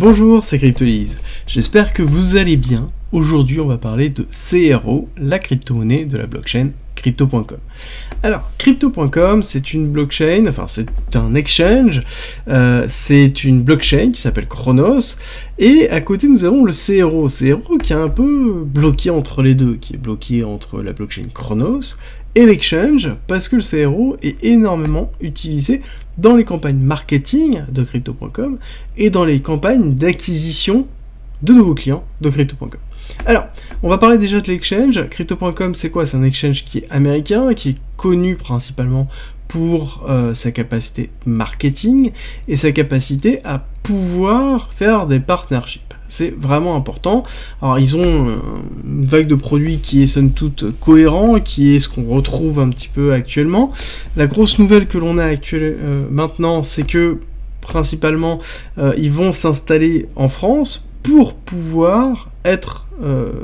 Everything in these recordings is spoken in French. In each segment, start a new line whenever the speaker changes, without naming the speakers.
Bonjour, c'est Cryptolise. J'espère que vous allez bien. Aujourd'hui, on va parler de CRO, la crypto-monnaie de la blockchain Crypto.com. Alors, Crypto.com, c'est une blockchain, enfin c'est un exchange, c'est une blockchain qui s'appelle Cronos, et à côté nous avons le CRO qui est un peu bloqué entre les deux, qui est bloqué entre la blockchain Cronos et l'exchange, parce que le CRO est énormément utilisé dans les campagnes marketing de Crypto.com et dans les campagnes d'acquisition de nouveaux clients de Crypto.com. Alors, on va parler déjà de l'exchange. Crypto.com, c'est quoi? C'est un exchange qui est américain, qui est connu principalement pour sa capacité marketing et sa capacité à pouvoir faire des partnerships. C'est vraiment important. Alors, ils ont une vague de produits qui est somme toute cohérent, qui est ce qu'on retrouve un petit peu actuellement. La grosse nouvelle que l'on a maintenant, c'est que principalement, ils vont s'installer en France pour pouvoir être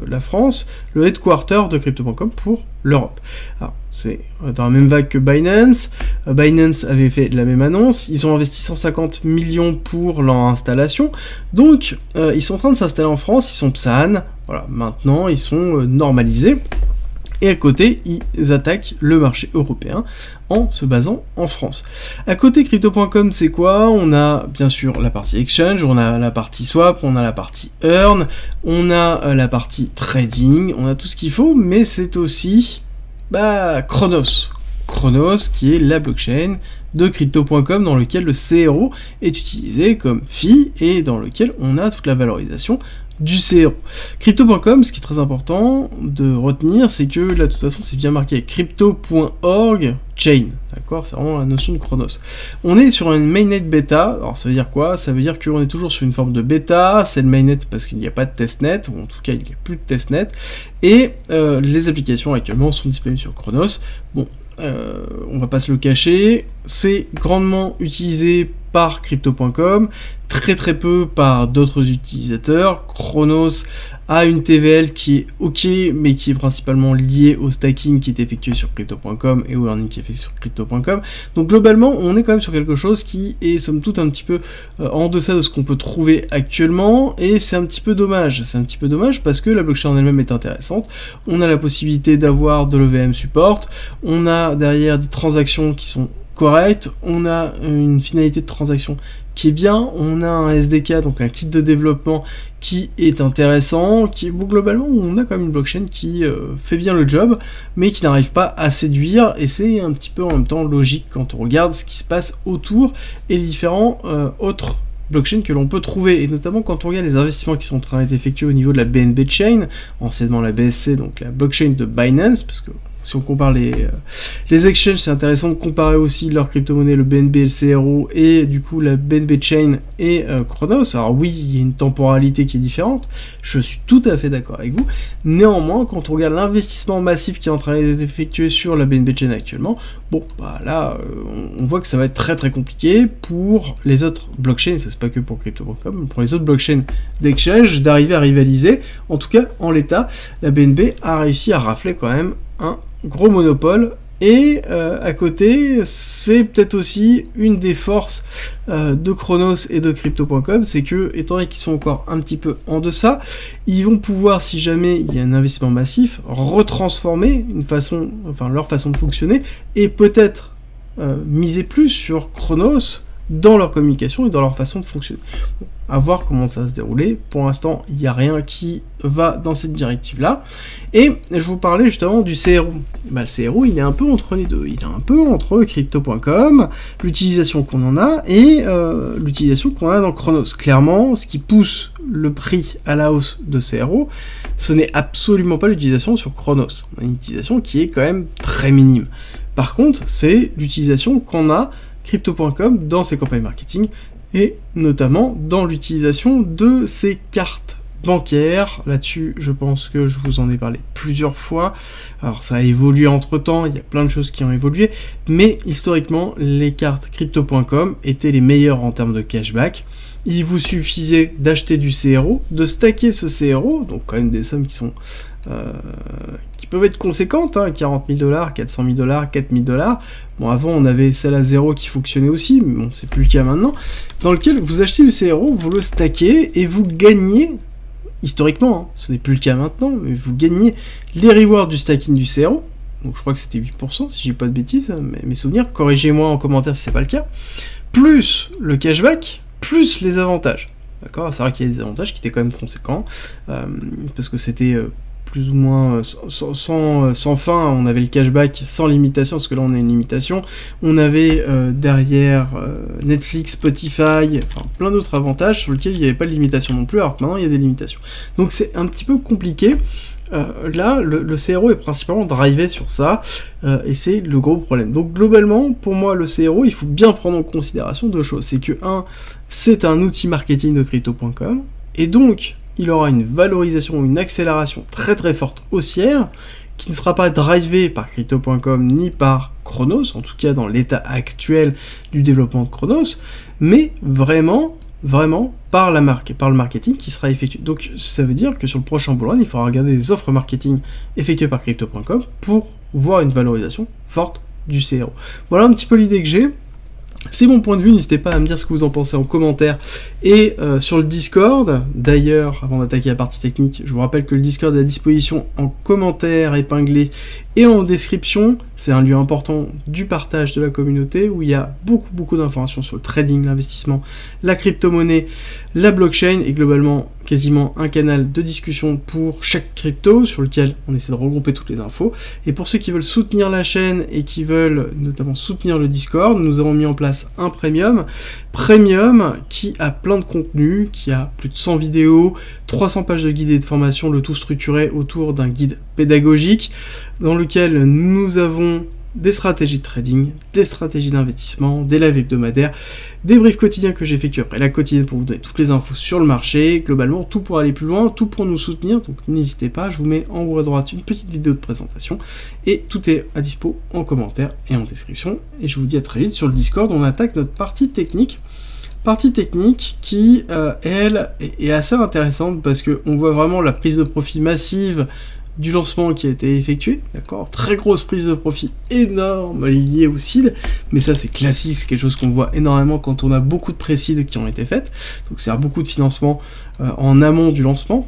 la France, le headquarter de Crypto.com pour l'Europe. Alors, c'est dans la même vague que Binance. Binance avait fait la même annonce. Ils ont investi 150 millions pour leur installation. Donc, ils sont en train de s'installer en France. Ils sont PSAN. Voilà, maintenant, ils sont normalisés. Et à côté, ils attaquent le marché européen en se basant en France. À côté, Crypto.com, c'est quoi? On a bien sûr la partie exchange, on a la partie swap, on a la partie earn, on a la partie trading, on a tout ce qu'il faut, mais c'est aussi Cronos. Cronos, qui est la blockchain de Crypto.com, dans lequel le CRO est utilisé comme fee et dans lequel on a toute la valorisation du CRO. Crypto.com, ce qui est très important de retenir, c'est que là, de toute façon, c'est bien marqué crypto.org chain. D'accord? C'est vraiment la notion de Cronos. On est sur une mainnet bêta. Alors, ça veut dire quoi? Ça veut dire qu'on est toujours sur une forme de bêta. C'est le mainnet parce qu'il n'y a pas de testnet, ou en tout cas, il n'y a plus de testnet. Et les applications actuellement sont disponibles sur Cronos. Bon, on va pas se le cacher. C'est grandement utilisé par Crypto.com, très peu par d'autres utilisateurs. Cronos a une TVL qui est ok, mais qui est principalement liée au stacking qui est effectué sur Crypto.com et au earning qui est fait sur Crypto.com. Donc globalement, on est quand même sur quelque chose qui est somme toute un petit peu en deçà de ce qu'on peut trouver actuellement, et c'est un petit peu dommage. C'est un petit peu dommage parce que la blockchain en elle-même est intéressante. On a la possibilité d'avoir de l'EVM support, on a derrière des transactions qui sont correct, on a une finalité de transaction qui est bien, on a un SDK, donc un kit de développement qui est intéressant, globalement on a quand même une blockchain qui fait bien le job, mais qui n'arrive pas à séduire, et c'est un petit peu en même temps logique quand on regarde ce qui se passe autour et les différents autres blockchain que l'on peut trouver, et notamment quand on regarde les investissements qui sont en train d'être effectués au niveau de la BNB Chain, anciennement la BSC, donc la blockchain de Binance, parce que si on compare les exchanges, c'est intéressant de comparer aussi leur crypto-monnaie, le BNB et le CRO, et du coup la BNB Chain et Cronos. Alors oui, il y a une temporalité qui est différente, je suis tout à fait d'accord avec vous. Néanmoins, quand on regarde l'investissement massif qui est en train d'être effectué sur la BNB Chain actuellement, bon, là, on voit que ça va être très compliqué pour les autres blockchains, ça c'est pas que pour Crypto.com, mais pour les autres blockchains d'exchange, d'arriver à rivaliser. En tout cas, en l'état, la BNB a réussi à rafler quand même un gros monopole, et à côté, c'est peut-être aussi une des forces de Cronos et de Crypto.com, c'est que, étant donné qu'ils sont encore un petit peu en deçà, ils vont pouvoir, si jamais il y a un investissement massif, retransformer leur façon de fonctionner, et peut-être miser plus sur Cronos dans leur communication et dans leur façon de fonctionner. Bon, à voir comment ça va se dérouler. Pour l'instant, il n'y a rien qui va dans cette directive-là. Et je vous parlais justement du CRO. Le CRO, il est un peu entre les deux. Il est un peu entre Crypto.com, l'utilisation qu'on en a, et l'utilisation qu'on a dans Cronos. Clairement, ce qui pousse le prix à la hausse de CRO, ce n'est absolument pas l'utilisation sur Cronos. On a une utilisation qui est quand même très minime. Par contre, c'est l'utilisation qu'on a Crypto.com dans ses campagnes marketing, et notamment dans l'utilisation de ses cartes bancaires. Là-dessus, je pense que je vous en ai parlé plusieurs fois. Alors, ça a évolué entre-temps, il y a plein de choses qui ont évolué, mais historiquement, les cartes Crypto.com étaient les meilleures en termes de cashback. Il vous suffisait d'acheter du CRO, de stacker ce CRO, donc quand même des sommes qui qui peuvent être conséquentes, hein, 40 000 $, 400 000 $, 4 000 $. Bon, avant, on avait celle à 0 qui fonctionnait aussi, mais bon, c'est plus le cas maintenant. Dans lequel vous achetez du CRO, vous le stackez, et vous gagnez, historiquement, hein, ce n'est plus le cas maintenant, mais vous gagnez les rewards du stacking du CRO. Donc je crois que c'était 8%, si je dis pas de bêtises, mais mes souvenirs, corrigez-moi en commentaire si c'est pas le cas, plus le cashback, plus les avantages. D'accord, c'est vrai qu'il y a des avantages qui étaient quand même conséquents, parce que c'était plus ou moins sans fin, on avait le cashback sans limitation, parce que là on a une limitation, on avait derrière Netflix, Spotify, enfin plein d'autres avantages sur lesquels il n'y avait pas de limitation non plus, alors que maintenant il y a des limitations. Donc c'est un petit peu compliqué. Là, le CRO est principalement drivé sur ça, et c'est le gros problème. Donc globalement, pour moi, le CRO, il faut bien prendre en considération deux choses. C'est que, c'est un outil marketing de Crypto.com, et donc, il aura une valorisation, une accélération très très forte haussière, qui ne sera pas drivé par Crypto.com ni par Chronos, en tout cas dans l'état actuel du développement de Chronos, mais vraiment par la marque et par le marketing qui sera effectué. Donc ça veut dire que sur le prochain bull run, il faudra regarder les offres marketing effectuées par Crypto.com pour voir une valorisation forte du CRO. Voilà un petit peu l'idée que j'ai. C'est mon point de vue, n'hésitez pas à me dire ce que vous en pensez en commentaire et sur le Discord. D'ailleurs, avant d'attaquer la partie technique, je vous rappelle que le Discord est à disposition en commentaire épinglé et en description. C'est un lieu important du partage de la communauté où il y a beaucoup d'informations sur le trading, l'investissement, la crypto-monnaie, la blockchain et globalement quasiment un canal de discussion pour chaque crypto sur lequel on essaie de regrouper toutes les infos. Et pour ceux qui veulent soutenir la chaîne et qui veulent notamment soutenir le Discord, nous avons mis en place un premium qui a plein de contenu, qui a plus de 100 vidéos, 300 pages de guides et de formation, le tout structuré autour d'un guide pédagogique dans lequel nous avons des stratégies de trading, des stratégies d'investissement, des lives hebdomadaires, des briefs quotidiens que j'effectue après la quotidienne pour vous donner toutes les infos sur le marché, globalement tout pour aller plus loin, tout pour nous soutenir, donc n'hésitez pas, je vous mets en haut à droite une petite vidéo de présentation, et tout est à dispo en commentaire et en description, et je vous dis à très vite sur le Discord, on attaque notre partie technique qui, elle, est assez intéressante parce qu'on voit vraiment la prise de profit massive du lancement qui a été effectué, d'accord, très grosse prise de profit énorme liée au seed, mais ça c'est classique, c'est quelque chose qu'on voit énormément quand on a beaucoup de pré-seed qui ont été faites, donc c'est beaucoup de financement en amont du lancement,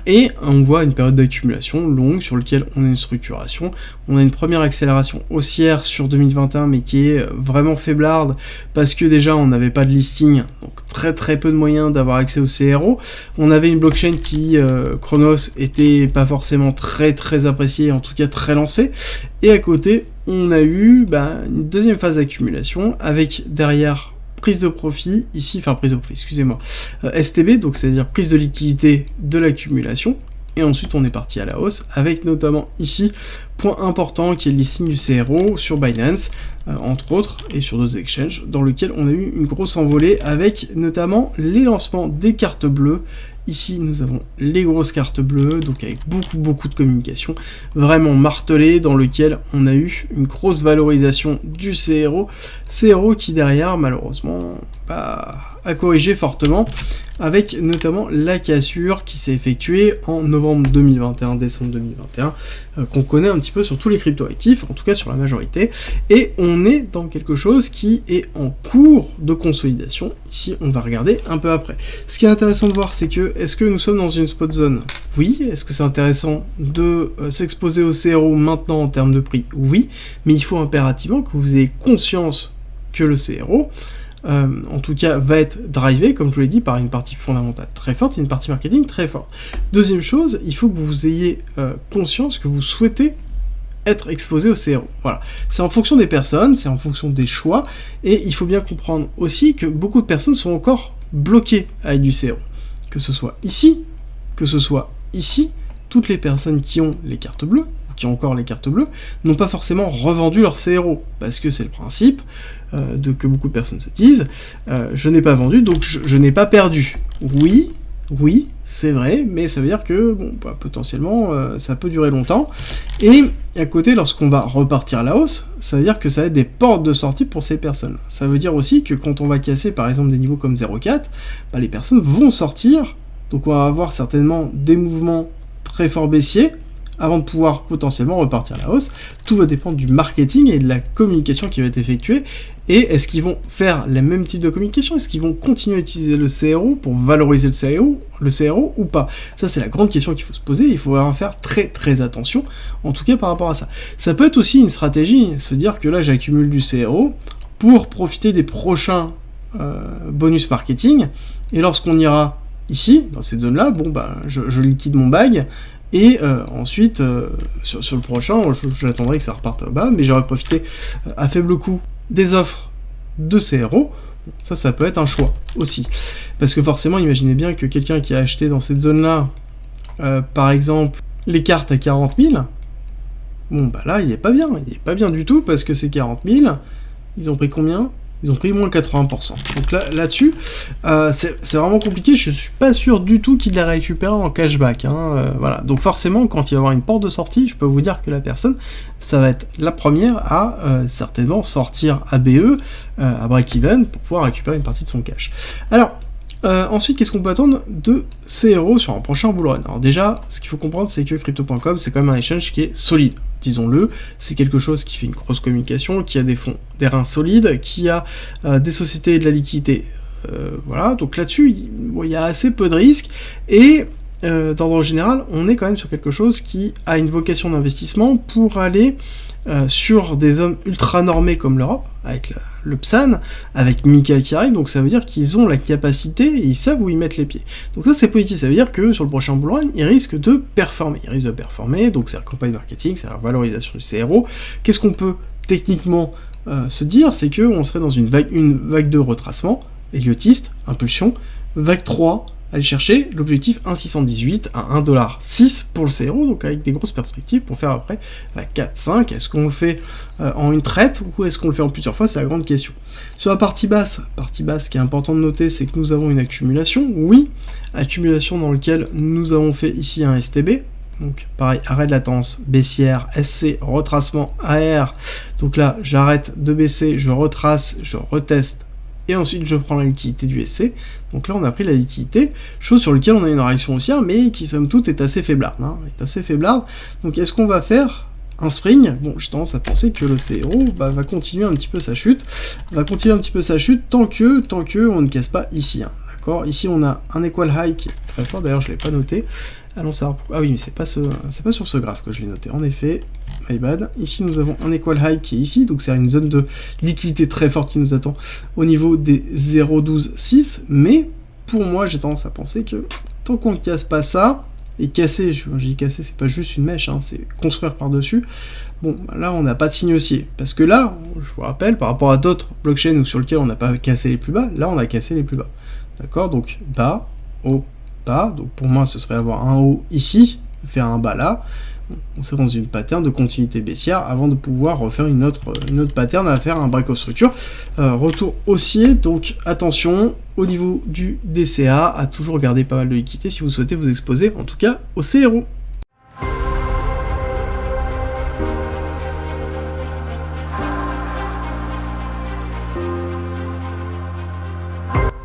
et on voit une période d'accumulation longue sur laquelle on a une structuration, on a une première accélération haussière sur 2021 mais qui est vraiment faiblarde parce que déjà on n'avait pas de listing, donc très peu de moyens d'avoir accès au CRO, on avait une blockchain qui, Chronos, était pas forcément très appréciée, en tout cas très lancée, et à côté on a eu une deuxième phase d'accumulation avec derrière prise de profit, STB, donc c'est-à-dire prise de liquidité de l'accumulation, et ensuite on est parti à la hausse, avec notamment ici, point important qui est le listing du CRO sur Binance, entre autres, et sur d'autres exchanges, dans lequel on a eu une grosse envolée, avec notamment les lancements des cartes bleues. Ici, nous avons les grosses cartes bleues, donc avec beaucoup de communication, vraiment martelée, dans lequel on a eu une grosse valorisation du CRO qui derrière, malheureusement, a corrigé fortement, avec notamment la cassure qui s'est effectuée en novembre 2021, décembre 2021, qu'on connaît un petit peu sur tous les crypto-actifs, en tout cas sur la majorité, et on est dans quelque chose qui est en cours de consolidation. Ici, on va regarder un peu après. Ce qui est intéressant de voir, c'est que, est-ce que nous sommes dans une spot zone? Oui. Est-ce que c'est intéressant de s'exposer au CRO maintenant en termes de prix? Oui, mais il faut impérativement que vous ayez conscience que le CRO, en tout cas, va être drivé, comme je vous l'ai dit, par une partie fondamentale très forte et une partie marketing très forte. Deuxième chose, il faut que vous ayez conscience que vous souhaitez être exposé au CRO. Voilà. C'est en fonction des personnes, c'est en fonction des choix, et il faut bien comprendre aussi que beaucoup de personnes sont encore bloquées avec du CRO. Que ce soit ici, toutes les personnes qui ont les cartes bleues, qui ont encore les cartes bleues, n'ont pas forcément revendu leur CRO, parce que c'est le principe que beaucoup de personnes se disent, je n'ai pas vendu, donc je n'ai pas perdu. Oui, c'est vrai, mais ça veut dire que, potentiellement, ça peut durer longtemps, et à côté, lorsqu'on va repartir à la hausse, ça veut dire que ça va être des portes de sortie pour ces personnes. Ça veut dire aussi que quand on va casser, par exemple, des niveaux comme 0,4, les personnes vont sortir, donc on va avoir certainement des mouvements très forts baissiers, avant de pouvoir potentiellement repartir à la hausse. Tout va dépendre du marketing et de la communication qui va être effectuée. Et est-ce qu'ils vont faire le même type de communication? Est-ce qu'ils vont continuer à utiliser le CRO pour valoriser le CRO ou pas? Ça, c'est la grande question qu'il faut se poser. Il faut vraiment faire très très attention, en tout cas par rapport à ça. Ça peut être aussi une stratégie, se dire que là, j'accumule du CRO pour profiter des prochains bonus marketing. Et lorsqu'on ira ici, dans cette zone-là, bon, bah, je liquide mon bag. Et ensuite, sur le prochain, j'attendrai que ça reparte bas, mais j'aurais profité à faible coût des offres de CRO. Ça peut être un choix aussi. Parce que forcément, imaginez bien que quelqu'un qui a acheté dans cette zone-là, par exemple, les cartes à 40 000, bon, bah là, il est pas bien. Il est pas bien du tout, parce que ces 40 000, ils ont pris combien ? Ils ont pris moins 80%. Donc là-dessus, c'est vraiment compliqué. Je suis pas sûr du tout qu'il les récupère en cashback. Voilà. Donc forcément, quand il va y avoir une porte de sortie, je peux vous dire que la personne, ça va être la première à certainement sortir à BE, à break-even, pour pouvoir récupérer une partie de son cash. Alors, ensuite, qu'est-ce qu'on peut attendre de CRO sur un prochain bull run? Alors déjà, ce qu'il faut comprendre, c'est que Crypto.com, c'est quand même un exchange qui est solide. Disons-le, c'est quelque chose qui fait une grosse communication, qui a des fonds, des reins solides, qui a des sociétés et de la liquidité. Voilà, donc là-dessus, il y a assez peu de risques, et d'ordre général, on est quand même sur quelque chose qui a une vocation d'investissement pour aller sur des zones ultra normées comme l'Europe, avec le PSAN, avec Mika qui arrive, donc ça veut dire qu'ils ont la capacité et ils savent où ils mettent les pieds. Donc ça c'est positif, ça veut dire que sur le prochain bull run, ils risquent de performer. Donc c'est la campagne marketing, c'est la valorisation du CRO. Qu'est-ce qu'on peut techniquement se dire? C'est qu'on serait dans une vague de retracement, héliotiste, impulsion, vague 3, aller chercher l'objectif 1,618 à 1,6$ pour le CRO, donc avec des grosses perspectives pour faire après la 4-5. Est-ce qu'on le fait en une traite ou est-ce qu'on le fait en plusieurs fois? C'est la grande question. Sur la partie basse, ce qui est important de noter, c'est que nous avons une accumulation. Oui, accumulation dans laquelle nous avons fait ici un STB. Donc pareil, arrêt de latence, baissière, SC, retracement, AR. Donc là, j'arrête de baisser, je retrace, je reteste, et ensuite je prends la liquidité du SC. Donc là on a pris la liquidité, chose sur laquelle on a une réaction haussière, mais qui somme toute est assez faiblarde. Donc est-ce qu'on va faire un spring? Bon, j'ai tendance à penser que le CRO va continuer un petit peu sa chute, tant que on ne casse pas ici. D'accord. Ici on a un equal high qui est très fort, d'ailleurs je l'ai pas noté. Allons savoir pourquoi. Ah oui, mais c'est pas sur ce graphe que je l'ai noté. En effet, my bad. Ici, nous avons un equal high qui est ici, donc c'est une zone de liquidité très forte qui nous attend au niveau des 0,12,6. Mais pour moi, j'ai tendance à penser que tant qu'on ne casse pas ça, et casser, je dis casser, c'est pas juste une mèche, c'est construire par-dessus. Bon, là, on n'a pas de signe haussier. Parce que là, je vous rappelle, par rapport à d'autres blockchains sur lesquels on n'a pas cassé les plus bas, là, on a cassé les plus bas. D'accord? Donc, bas, haut, bas. Donc pour moi ce serait avoir un haut ici, faire un bas là. On serait dans une pattern de continuité baissière avant de pouvoir refaire une autre pattern à faire un break of structure. Retour haussier, donc attention au niveau du DCA à toujours garder pas mal de liquidité si vous souhaitez vous exposer en tout cas au CRO.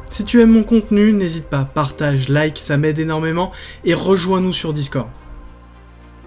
Si tu aimes mon contenu, n'hésite pas, partage, like, ça m'aide énormément et rejoins-nous sur Discord.